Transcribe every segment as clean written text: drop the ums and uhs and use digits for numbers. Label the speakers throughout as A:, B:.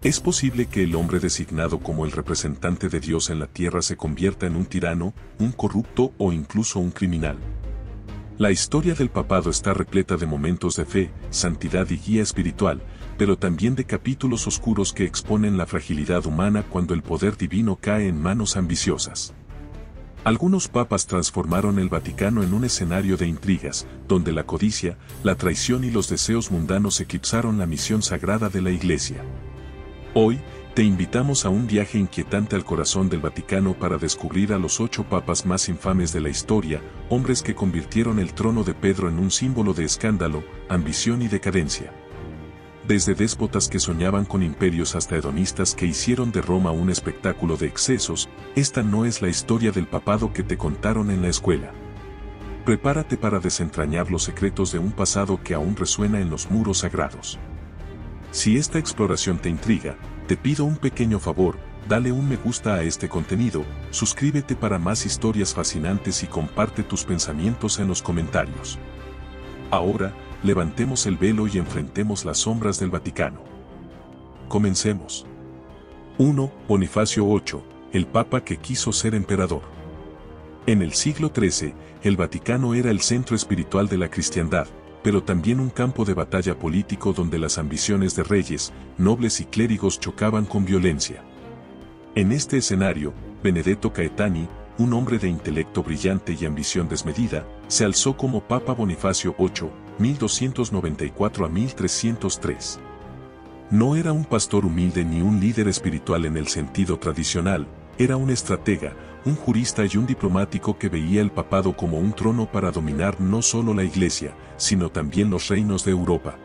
A: ¿Es posible que el hombre designado como el representante de Dios en la tierra se convierta en un tirano, un corrupto o incluso un criminal? La historia del papado está repleta de momentos de fe, santidad y guía espiritual, pero también de capítulos oscuros que exponen la fragilidad humana cuando el poder divino cae en manos ambiciosas. Algunos papas transformaron el Vaticano en un escenario de intrigas, donde la codicia, la traición y los deseos mundanos eclipsaron la misión sagrada de la Iglesia. Hoy, te invitamos a un viaje inquietante al corazón del Vaticano para descubrir a los 8 papas más infames de la historia, hombres que convirtieron el trono de Pedro en un símbolo de escándalo, ambición y decadencia. Desde déspotas que soñaban con imperios hasta hedonistas que hicieron de Roma un espectáculo de excesos, esta no es la historia del papado que te contaron en la escuela. Prepárate para desentrañar los secretos de un pasado que aún resuena en los muros sagrados. Si esta exploración te intriga, te pido un pequeño favor, dale un me gusta a este contenido, suscríbete para más historias fascinantes y comparte tus pensamientos en los comentarios. Ahora, levantemos el velo y enfrentemos las sombras del Vaticano. Comencemos. 1. Bonifacio VIII, el Papa que quiso ser emperador. En el siglo XIII, el Vaticano era el centro espiritual de la cristiandad, pero también un campo de batalla político donde las ambiciones de reyes, nobles y clérigos chocaban con violencia. En este escenario, Benedetto Caetani, un hombre de intelecto brillante y ambición desmedida, se alzó como Papa Bonifacio VIII, 1294 a 1303. No era un pastor humilde ni un líder espiritual en el sentido tradicional, era un estratega, un jurista y un diplomático que veía el papado como un trono para dominar no solo la Iglesia, sino también los reinos de Europa.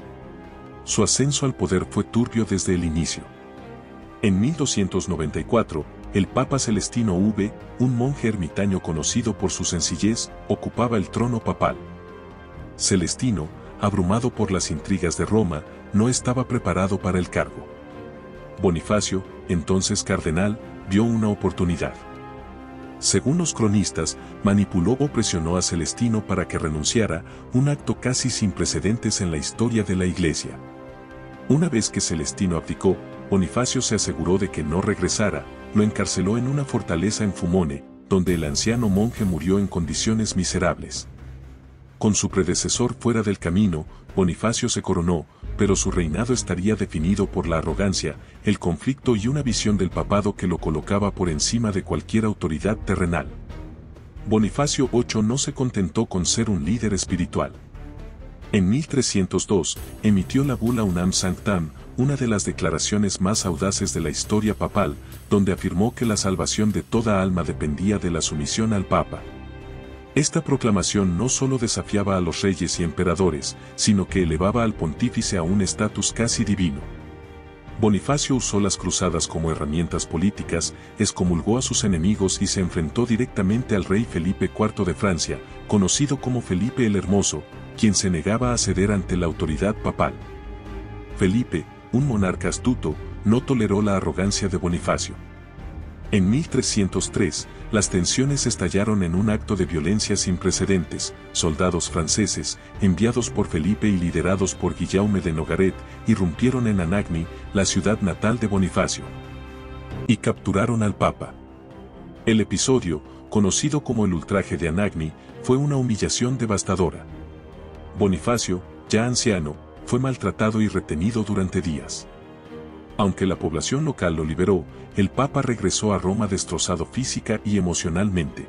A: Su ascenso al poder fue turbio desde el inicio. En 1294, el Papa Celestino V, un monje ermitaño conocido por su sencillez, ocupaba el trono papal. Celestino, abrumado por las intrigas de Roma, no estaba preparado para el cargo. Bonifacio, entonces cardenal, vio una oportunidad. Según los cronistas, manipuló o presionó a Celestino para que renunciara, un acto casi sin precedentes en la historia de la Iglesia. Una vez que Celestino abdicó, Bonifacio se aseguró de que no regresara, lo encarceló en una fortaleza en Fumone, donde el anciano monje murió en condiciones miserables. Con su predecesor fuera del camino, Bonifacio se coronó, pero su reinado estaría definido por la arrogancia, el conflicto y una visión del papado que lo colocaba por encima de cualquier autoridad terrenal. Bonifacio VIII no se contentó con ser un líder espiritual. En 1302, emitió la bula Unam Sanctam, una de las declaraciones más audaces de la historia papal, donde afirmó que la salvación de toda alma dependía de la sumisión al Papa. Esta proclamación no solo desafiaba a los reyes y emperadores, sino que elevaba al pontífice a un estatus casi divino. Bonifacio usó las cruzadas como herramientas políticas, excomulgó a sus enemigos y se enfrentó directamente al rey Felipe IV de Francia, conocido como Felipe el Hermoso, quien se negaba a ceder ante la autoridad papal. Felipe, un monarca astuto, no toleró la arrogancia de Bonifacio. En 1303, las tensiones estallaron en un acto de violencia sin precedentes. Soldados franceses, enviados por Felipe y liderados por Guillaume de Nogaret, irrumpieron en Anagni, la ciudad natal de Bonifacio, y capturaron al Papa. El episodio, conocido como el ultraje de Anagni, fue una humillación devastadora. Bonifacio, ya anciano, fue maltratado y retenido durante días. Aunque la población local lo liberó, el Papa regresó a Roma destrozado física y emocionalmente.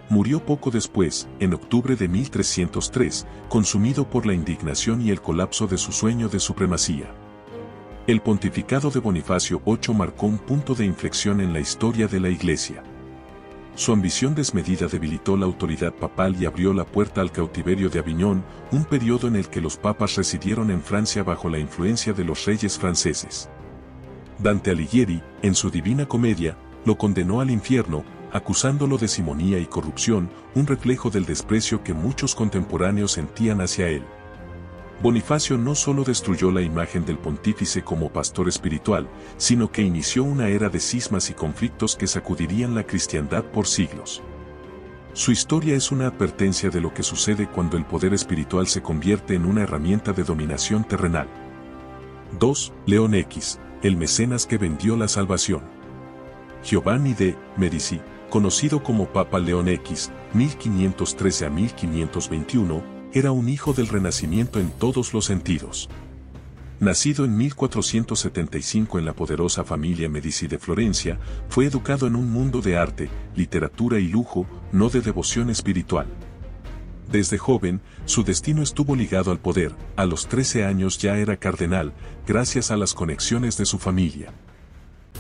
A: Murió poco después, en octubre de 1303, consumido por la indignación y el colapso de su sueño de supremacía. El pontificado de Bonifacio VIII marcó un punto de inflexión en la historia de la Iglesia. Su ambición desmedida debilitó la autoridad papal y abrió la puerta al cautiverio de Aviñón, un periodo en el que los papas residieron en Francia bajo la influencia de los reyes franceses. Dante Alighieri, en su Divina Comedia, lo condenó al infierno, acusándolo de simonía y corrupción, un reflejo del desprecio que muchos contemporáneos sentían hacia él. Bonifacio no solo destruyó la imagen del pontífice como pastor espiritual, sino que inició una era de cismas y conflictos que sacudirían la cristiandad por siglos. Su historia es una advertencia de lo que sucede cuando el poder espiritual se convierte en una herramienta de dominación terrenal. 2. León X, el mecenas que vendió la salvación. Giovanni de Medici, conocido como Papa León X, 1513 a 1521, era un hijo del Renacimiento en todos los sentidos. Nacido en 1475 en la poderosa familia Medici de Florencia, fue educado en un mundo de arte, literatura y lujo, no de devoción espiritual. Desde joven, su destino estuvo ligado al poder. A los 13 años ya era cardenal, gracias a las conexiones de su familia.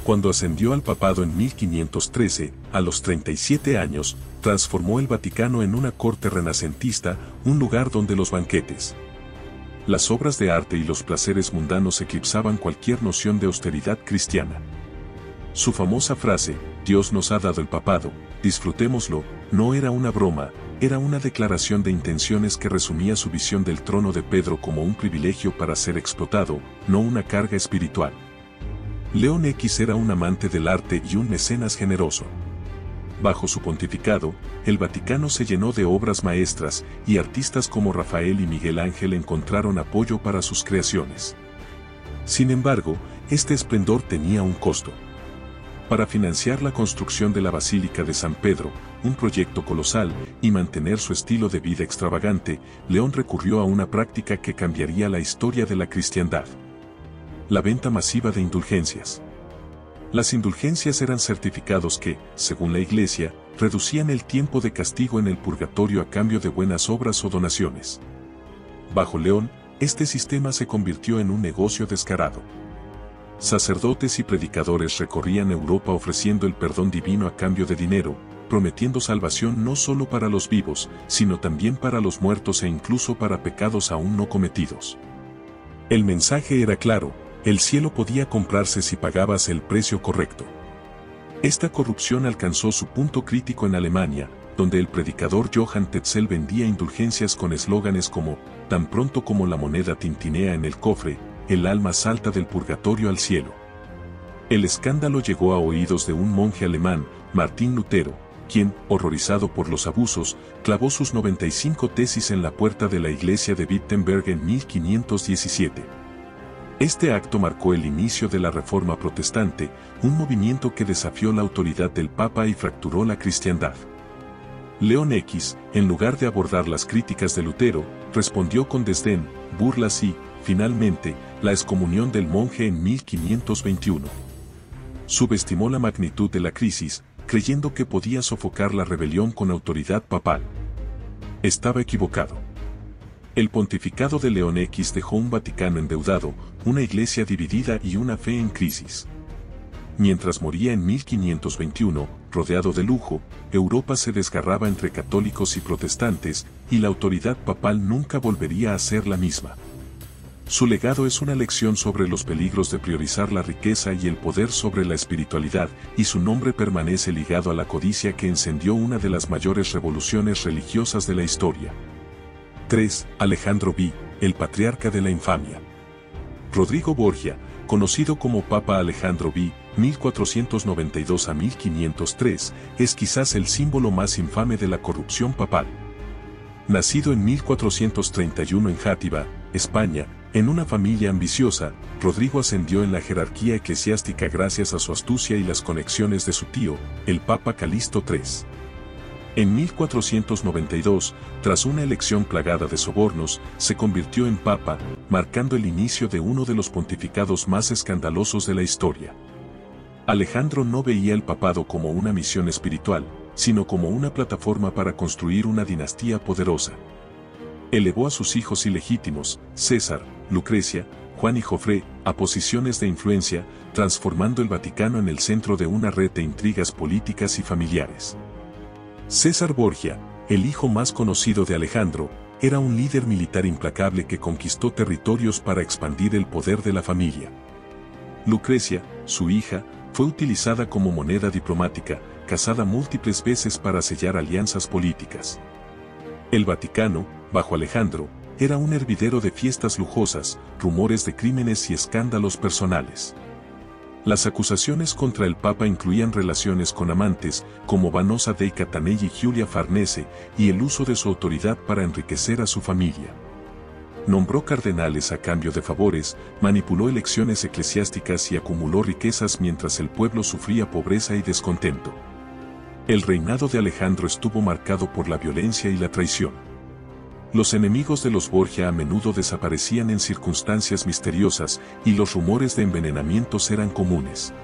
A: Cuando ascendió al papado en 1513, a los 37 años, transformó el Vaticano en una corte renacentista, un lugar donde los banquetes, las obras de arte y los placeres mundanos eclipsaban cualquier noción de austeridad cristiana. Su famosa frase, Dios nos ha dado el papado, disfrutémoslo, no era una broma, era una declaración de intenciones que resumía su visión del trono de Pedro como un privilegio para ser explotado, no una carga espiritual. León X era un amante del arte y un mecenas generoso. Bajo su pontificado, el Vaticano se llenó de obras maestras, y artistas como Rafael y Miguel Ángel encontraron apoyo para sus creaciones. Sin embargo, este esplendor tenía un costo. Para financiar la construcción de la Basílica de San Pedro, un proyecto colosal, y mantener su estilo de vida extravagante, León recurrió a una práctica que cambiaría la historia de la cristiandad: la venta masiva de indulgencias. Las indulgencias eran certificados que, según la Iglesia, reducían el tiempo de castigo en el purgatorio a cambio de buenas obras o donaciones. Bajo León, este sistema se convirtió en un negocio descarado. Sacerdotes y predicadores recorrían Europa ofreciendo el perdón divino a cambio de dinero, prometiendo salvación no solo para los vivos, sino también para los muertos e incluso para pecados aún no cometidos. El mensaje era claro: el cielo podía comprarse si pagabas el precio correcto. Esta corrupción alcanzó su punto crítico en Alemania, donde el predicador Johann Tetzel vendía indulgencias con eslóganes como, tan pronto como la moneda tintinea en el cofre, el alma salta del purgatorio al cielo. El escándalo llegó a oídos de un monje alemán, Martín Lutero, quien, horrorizado por los abusos, clavó sus 95 tesis en la puerta de la iglesia de Wittenberg en 1517. Este acto marcó el inicio de la Reforma Protestante, un movimiento que desafió la autoridad del Papa y fracturó la cristiandad. León X, en lugar de abordar las críticas de Lutero, respondió con desdén, burlas y, finalmente, la excomunión del monje en 1521. Subestimó la magnitud de la crisis, creyendo que podía sofocar la rebelión con autoridad papal. Estaba equivocado. El pontificado de León X dejó un Vaticano endeudado, una iglesia dividida y una fe en crisis. Mientras moría en 1521, rodeado de lujo, Europa se desgarraba entre católicos y protestantes, y la autoridad papal nunca volvería a ser la misma. Su legado es una lección sobre los peligros de priorizar la riqueza y el poder sobre la espiritualidad, y su nombre permanece ligado a la codicia que encendió una de las mayores revoluciones religiosas de la historia. 3. Alejandro V, el patriarca de la infamia. Rodrigo Borgia, conocido como Papa Alejandro V, 1492 a 1503, es quizás el símbolo más infame de la corrupción papal. Nacido en 1431 en Játiva, España, en una familia ambiciosa, Rodrigo ascendió en la jerarquía eclesiástica gracias a su astucia y las conexiones de su tío, el Papa Calixto III. En 1492, tras una elección plagada de sobornos, se convirtió en papa, marcando el inicio de uno de los pontificados más escandalosos de la historia. Alejandro no veía el papado como una misión espiritual, sino como una plataforma para construir una dinastía poderosa. Elevó a sus hijos ilegítimos, César, Lucrecia, Juan y Jofré, a posiciones de influencia, transformando el Vaticano en el centro de una red de intrigas políticas y familiares. César Borgia, el hijo más conocido de Alejandro, era un líder militar implacable que conquistó territorios para expandir el poder de la familia. Lucrecia, su hija, fue utilizada como moneda diplomática, casada múltiples veces para sellar alianzas políticas. El Vaticano, bajo Alejandro, era un hervidero de fiestas lujosas, rumores de crímenes y escándalos personales. Las acusaciones contra el Papa incluían relaciones con amantes, como Vanosa dei Catanei y Giulia Farnese, y el uso de su autoridad para enriquecer a su familia. Nombró cardenales a cambio de favores, manipuló elecciones eclesiásticas y acumuló riquezas mientras el pueblo sufría pobreza y descontento. El reinado de Alejandro estuvo marcado por la violencia y la traición. Los enemigos de los Borgia a menudo desaparecían en circunstancias misteriosas y los rumores de envenenamientos eran comunes.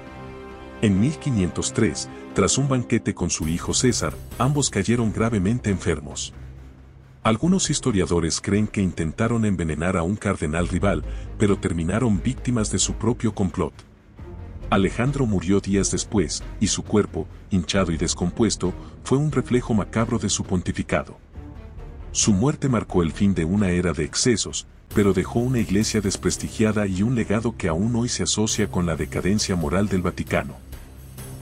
A: En 1503, tras un banquete con su hijo César, ambos cayeron gravemente enfermos. Algunos historiadores creen que intentaron envenenar a un cardenal rival, pero terminaron víctimas de su propio complot. Alejandro murió días después, y su cuerpo, hinchado y descompuesto, fue un reflejo macabro de su pontificado. Su muerte marcó el fin de una era de excesos, pero dejó una iglesia desprestigiada y un legado que aún hoy se asocia con la decadencia moral del Vaticano.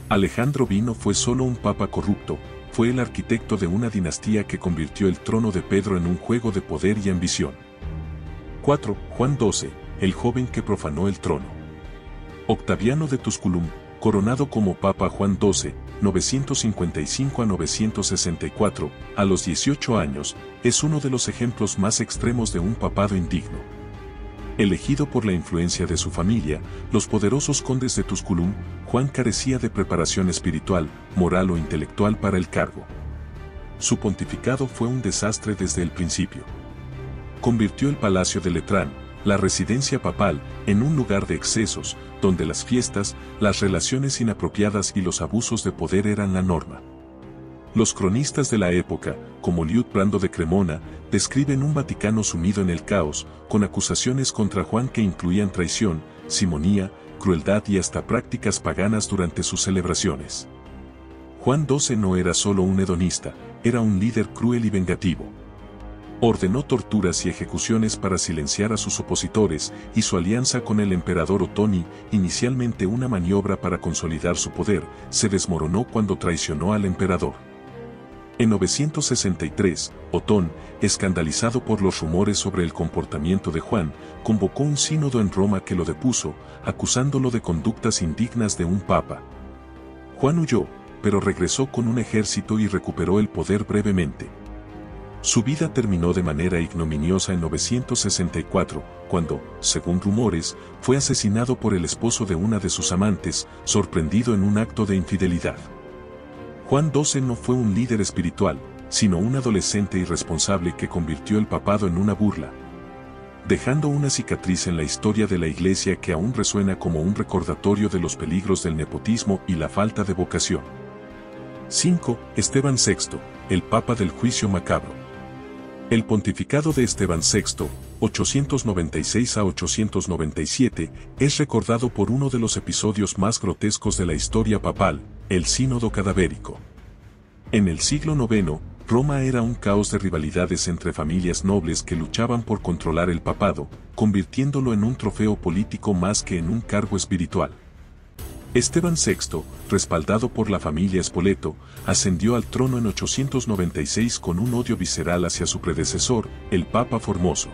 A: Alejandro V no fue solo un papa corrupto, fue el arquitecto de una dinastía que convirtió el trono de Pedro en un juego de poder y ambición. 4. Juan XII, el joven que profanó el trono. Octaviano de Tusculum, coronado como Papa Juan XII, 955 a 964, a los 18 años, es uno de los ejemplos más extremos de un papado indigno. Elegido por la influencia de su familia, los poderosos condes de Tusculum, Juan carecía de preparación espiritual, moral o intelectual para el cargo. Su pontificado fue un desastre desde el principio. Convirtió el palacio de Letrán, la residencia papal, en un lugar de excesos, donde las fiestas, las relaciones inapropiadas y los abusos de poder eran la norma. Los cronistas de la época, como Liutprando de Cremona, describen un Vaticano sumido en el caos, con acusaciones contra Juan que incluían traición, simonía, crueldad y hasta prácticas paganas durante sus celebraciones. Juan XII no era solo un hedonista, era un líder cruel y vengativo. Ordenó torturas y ejecuciones para silenciar a sus opositores, y su alianza con el emperador Otoni, inicialmente una maniobra para consolidar su poder, se desmoronó cuando traicionó al emperador. En 963, Otón, escandalizado por los rumores sobre el comportamiento de Juan, convocó un sínodo en Roma que lo depuso, acusándolo de conductas indignas de un papa. Juan huyó, pero regresó con un ejército y recuperó el poder brevemente. Su vida terminó de manera ignominiosa en 964, cuando, según rumores, fue asesinado por el esposo de una de sus amantes, sorprendido en un acto de infidelidad. Juan XII no fue un líder espiritual, sino un adolescente irresponsable que convirtió el papado en una burla, dejando una cicatriz en la historia de la Iglesia que aún resuena como un recordatorio de los peligros del nepotismo y la falta de vocación. 5. Esteban VI, el Papa del Juicio Macabro. El pontificado de Esteban VI, 896 a 897, es recordado por uno de los episodios más grotescos de la historia papal, el Sínodo Cadavérico. En el siglo IX, Roma era un caos de rivalidades entre familias nobles que luchaban por controlar el papado, convirtiéndolo en un trofeo político más que en un cargo espiritual. Esteban VI, respaldado por la familia Spoleto, ascendió al trono en 896 con un odio visceral hacia su predecesor, el Papa Formoso.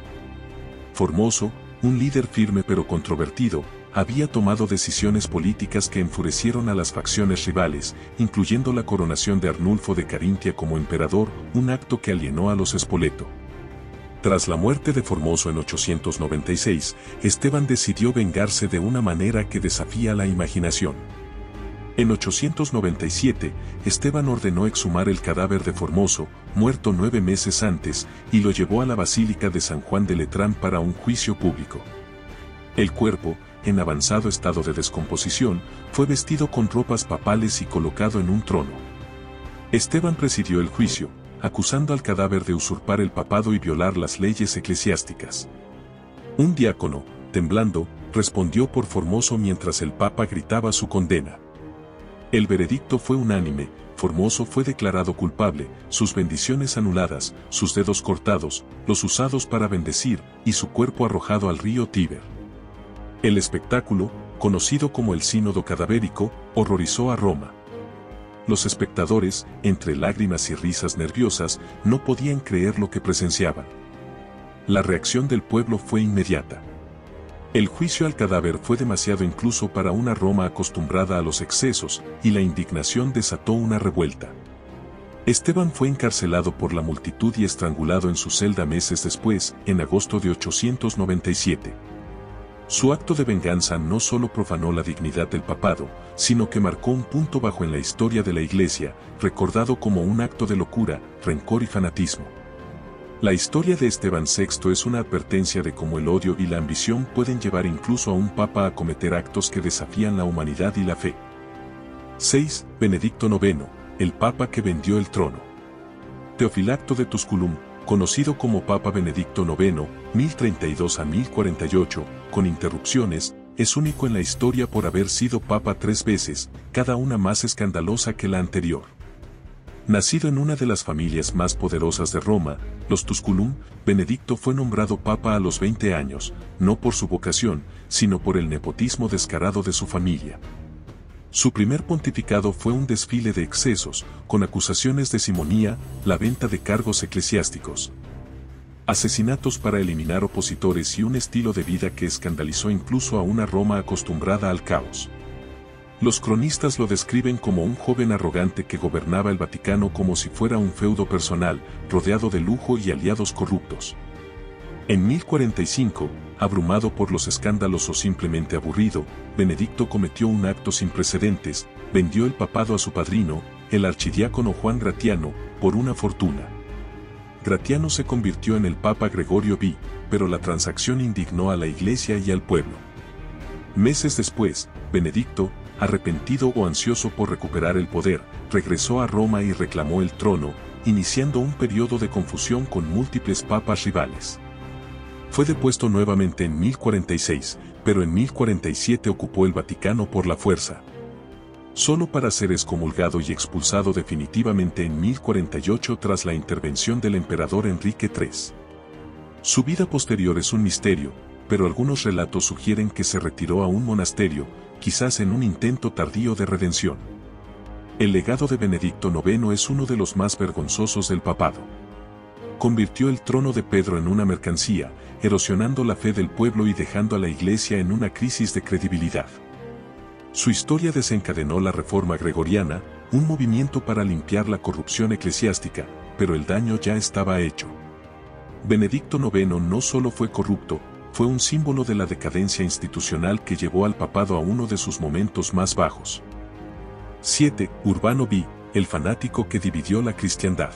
A: Formoso, un líder firme pero controvertido, había tomado decisiones políticas que enfurecieron a las facciones rivales, incluyendo la coronación de Arnulfo de Carintia como emperador, un acto que alienó a los Spoleto. Tras la muerte de Formoso en 896, Esteban decidió vengarse de una manera que desafía la imaginación. En 897, Esteban ordenó exhumar el cadáver de Formoso, muerto 9 meses antes, y lo llevó a la Basílica de San Juan de Letrán para un juicio público. El cuerpo, en avanzado estado de descomposición, fue vestido con ropas papales y colocado en un trono. Esteban presidió el juicio, acusando al cadáver de usurpar el papado y violar las leyes eclesiásticas. Un diácono, temblando, respondió por Formoso mientras el papa gritaba su condena. El veredicto fue unánime, Formoso fue declarado culpable, sus bendiciones anuladas, sus dedos cortados, los usados para bendecir, y su cuerpo arrojado al río Tíber. El espectáculo, conocido como el Sínodo Cadavérico, horrorizó a Roma. Los espectadores, entre lágrimas y risas nerviosas, no podían creer lo que presenciaban. La reacción del pueblo fue inmediata. El juicio al cadáver fue demasiado incluso para una Roma acostumbrada a los excesos, y la indignación desató una revuelta. Esteban fue encarcelado por la multitud y estrangulado en su celda meses después, en agosto de 897. Su acto de venganza no solo profanó la dignidad del papado, sino que marcó un punto bajo en la historia de la Iglesia, recordado como un acto de locura, rencor y fanatismo. La historia de Esteban VI es una advertencia de cómo el odio y la ambición pueden llevar incluso a un papa a cometer actos que desafían la humanidad y la fe. 6. Benedicto IX, el papa que vendió el trono. Teofilacto de Tusculum, conocido como Papa Benedicto IX, 1032 a 1048, con interrupciones, es único en la historia por haber sido papa 3 veces, cada una más escandalosa que la anterior. Nacido en una de las familias más poderosas de Roma, los Tusculum, Benedicto fue nombrado papa a los 20 años, no por su vocación, sino por el nepotismo descarado de su familia. Su primer pontificado fue un desfile de excesos, con acusaciones de simonía, la venta de cargos eclesiásticos, asesinatos para eliminar opositores y un estilo de vida que escandalizó incluso a una Roma acostumbrada al caos. Los cronistas lo describen como un joven arrogante que gobernaba el Vaticano como si fuera un feudo personal, rodeado de lujo y aliados corruptos. En 1045, abrumado por los escándalos o simplemente aburrido, Benedicto cometió un acto sin precedentes, vendió el papado a su padrino, el archidiácono Juan Gratiano, por una fortuna. Gratiano se convirtió en el Papa Gregorio V, pero la transacción indignó a la Iglesia y al pueblo. Meses después, Benedicto, arrepentido o ansioso por recuperar el poder, regresó a Roma y reclamó el trono, iniciando un periodo de confusión con múltiples papas rivales. Fue depuesto nuevamente en 1046, pero en 1047 ocupó el Vaticano por la fuerza, solo para ser excomulgado y expulsado definitivamente en 1048 tras la intervención del emperador Enrique III. Su vida posterior es un misterio, pero algunos relatos sugieren que se retiró a un monasterio, quizás en un intento tardío de redención. El legado de Benedicto IX es uno de los más vergonzosos del papado. Convirtió el trono de Pedro en una mercancía, erosionando la fe del pueblo y dejando a la Iglesia en una crisis de credibilidad. Su historia desencadenó la Reforma Gregoriana, un movimiento para limpiar la corrupción eclesiástica, pero el daño ya estaba hecho. Benedicto IX no solo fue corrupto, fue un símbolo de la decadencia institucional que llevó al papado a uno de sus momentos más bajos. 7. Urbano V, el fanático que dividió la cristiandad.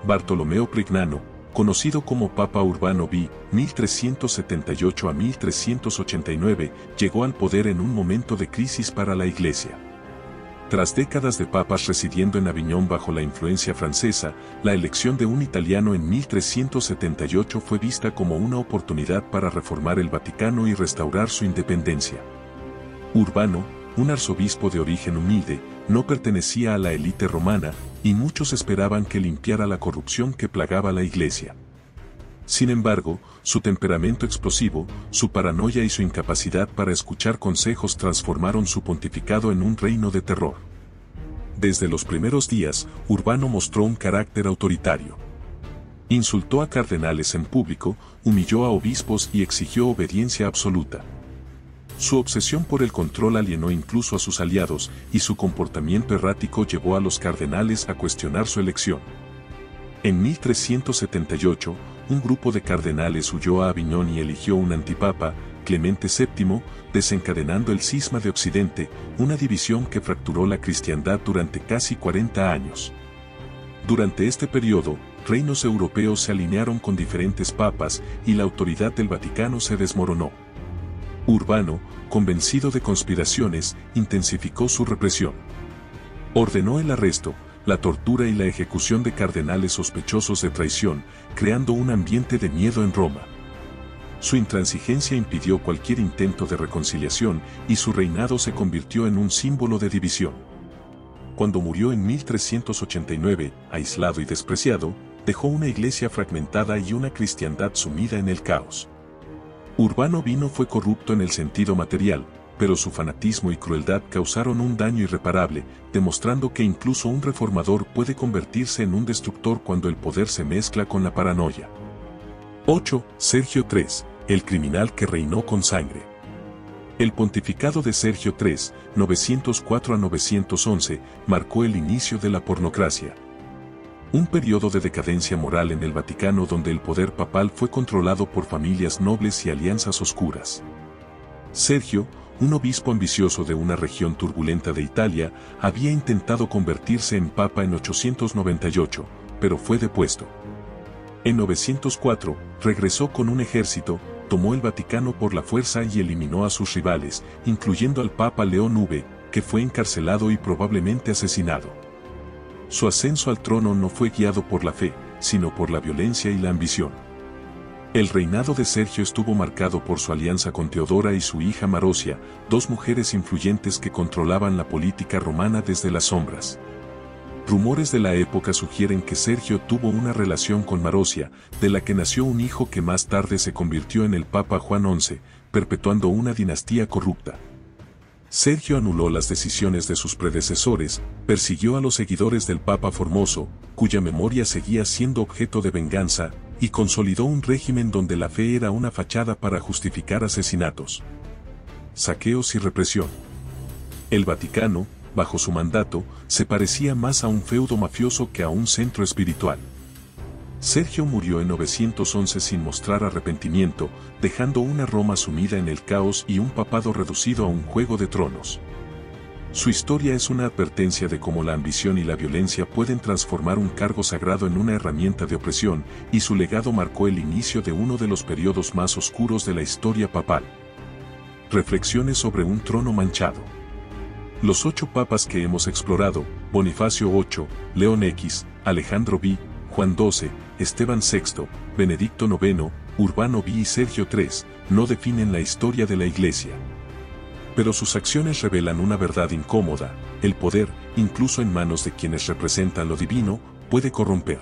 A: Bartolomeo Prignano, conocido como Papa Urbano V, 1378 a 1389, llegó al poder en un momento de crisis para la Iglesia. Tras décadas de papas residiendo en Aviñón bajo la influencia francesa, la elección de un italiano en 1378 fue vista como una oportunidad para reformar el Vaticano y restaurar su independencia. Urbano, un arzobispo de origen humilde, no pertenecía a la élite romana, y muchos esperaban que limpiara la corrupción que plagaba la Iglesia. Sin embargo, su temperamento explosivo, su paranoia y su incapacidad para escuchar consejos transformaron su pontificado en un reino de terror. Desde los primeros días, Urbano mostró un carácter autoritario. Insultó a cardenales en público, humilló a obispos y exigió obediencia absoluta. Su obsesión por el control alienó incluso a sus aliados, y su comportamiento errático llevó a los cardenales a cuestionar su elección. En 1378, un grupo de cardenales huyó a Aviñón y eligió un antipapa, Clemente VII, desencadenando el cisma de Occidente, una división que fracturó la cristiandad durante casi 40 años. Durante este periodo, reinos europeos se alinearon con diferentes papas y la autoridad del Vaticano se desmoronó. Urbano, convencido de conspiraciones, intensificó su represión. Ordenó el arresto, la tortura y la ejecución de cardenales sospechosos de traición, creando un ambiente de miedo en Roma. Su intransigencia impidió cualquier intento de reconciliación y su reinado se convirtió en un símbolo de división. Cuando murió en 1389, aislado y despreciado, dejó una iglesia fragmentada y una cristiandad sumida en el caos. Urbano V fue corrupto en el sentido material, pero su fanatismo y crueldad causaron un daño irreparable, demostrando que incluso un reformador puede convertirse en un destructor cuando el poder se mezcla con la paranoia. 8. Sergio III, el criminal que reinó con sangre. El pontificado de Sergio III, 904 a 911, marcó el inicio de la pornocracia, Un periodo de decadencia moral en el Vaticano donde el poder papal fue controlado por familias nobles y alianzas oscuras. Sergio, un obispo ambicioso de una región turbulenta de Italia, había intentado convertirse en papa en 898, pero fue depuesto. En 904, regresó con un ejército, tomó el Vaticano por la fuerza y eliminó a sus rivales, incluyendo al papa León V, que fue encarcelado y probablemente asesinado. Su ascenso al trono no fue guiado por la fe, sino por la violencia y la ambición. El reinado de Sergio estuvo marcado por su alianza con Teodora y su hija Marosia, dos mujeres influyentes que controlaban la política romana desde las sombras. Rumores de la época sugieren que Sergio tuvo una relación con Marosia, de la que nació un hijo que más tarde se convirtió en el Papa Juan XI, perpetuando una dinastía corrupta. Sergio anuló las decisiones de sus predecesores, persiguió a los seguidores del Papa Formoso, cuya memoria seguía siendo objeto de venganza, y consolidó un régimen donde la fe era una fachada para justificar asesinatos, saqueos y represión. El Vaticano, bajo su mandato, se parecía más a un feudo mafioso que a un centro espiritual. Sergio murió en 911 sin mostrar arrepentimiento, dejando una Roma sumida en el caos y un papado reducido a un juego de tronos. Su historia es una advertencia de cómo la ambición y la violencia pueden transformar un cargo sagrado en una herramienta de opresión, y su legado marcó el inicio de uno de los periodos más oscuros de la historia papal. Reflexiones sobre un trono manchado. Los 8 papas que hemos explorado, Bonifacio VIII, León X, Alejandro V, Juan XII, Esteban VI, Benedicto IX, Urbano V y Sergio III, no definen la historia de la Iglesia. Pero sus acciones revelan una verdad incómoda: el poder, incluso en manos de quienes representan lo divino, puede corromper.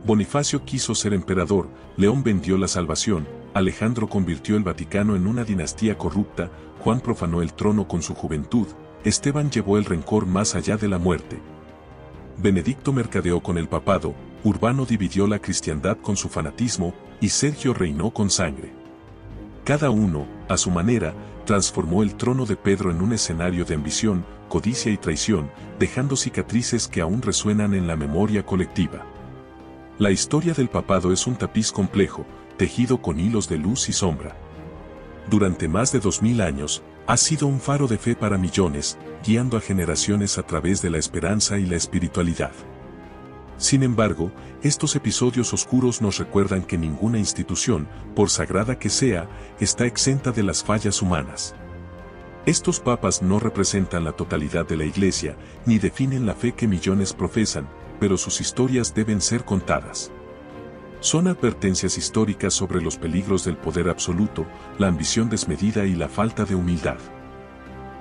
A: Bonifacio quiso ser emperador, León vendió la salvación, Alejandro convirtió el Vaticano en una dinastía corrupta, Juan profanó el trono con su juventud, Esteban llevó el rencor más allá de la muerte. Benedicto mercadeó con el papado, Urbano dividió la cristiandad con su fanatismo, y Sergio reinó con sangre. Cada uno, a su manera, transformó el trono de Pedro en un escenario de ambición, codicia y traición, dejando cicatrices que aún resuenan en la memoria colectiva. La historia del papado es un tapiz complejo, tejido con hilos de luz y sombra. Durante más de 2000 años, ha sido un faro de fe para millones, guiando a generaciones a través de la esperanza y la espiritualidad. Sin embargo, estos episodios oscuros nos recuerdan que ninguna institución, por sagrada que sea, está exenta de las fallas humanas. Estos papas no representan la totalidad de la Iglesia, ni definen la fe que millones profesan, pero sus historias deben ser contadas. Son advertencias históricas sobre los peligros del poder absoluto, la ambición desmedida y la falta de humildad.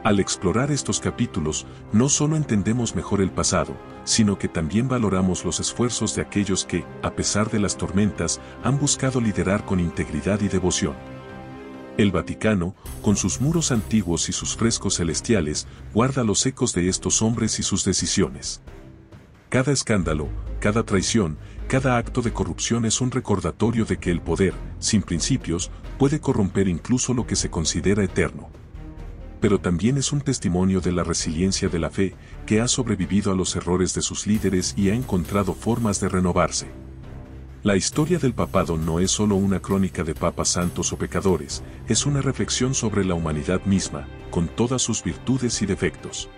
A: Al explorar estos capítulos, no solo entendemos mejor el pasado, sino que también valoramos los esfuerzos de aquellos que, a pesar de las tormentas, han buscado liderar con integridad y devoción. El Vaticano, con sus muros antiguos y sus frescos celestiales, guarda los ecos de estos hombres y sus decisiones. Cada escándalo, cada traición, cada acto de corrupción es un recordatorio de que el poder, sin principios, puede corromper incluso lo que se considera eterno. Pero también es un testimonio de la resiliencia de la fe, que ha sobrevivido a los errores de sus líderes y ha encontrado formas de renovarse. La historia del papado no es solo una crónica de papas santos o pecadores, es una reflexión sobre la humanidad misma, con todas sus virtudes y defectos.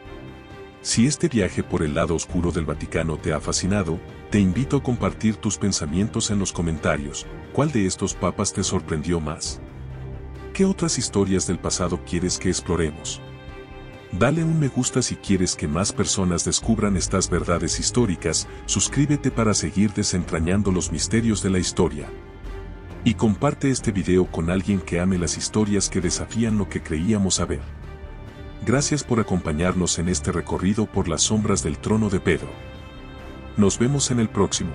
A: Si este viaje por el lado oscuro del Vaticano te ha fascinado, te invito a compartir tus pensamientos en los comentarios. ¿Cuál de estos papas te sorprendió más? ¿Qué otras historias del pasado quieres que exploremos? Dale un me gusta si quieres que más personas descubran estas verdades históricas, suscríbete para seguir desentrañando los misterios de la historia. Y comparte este video con alguien que ame las historias que desafían lo que creíamos saber. Gracias por acompañarnos en este recorrido por las sombras del trono de Pedro. Nos vemos en el próximo.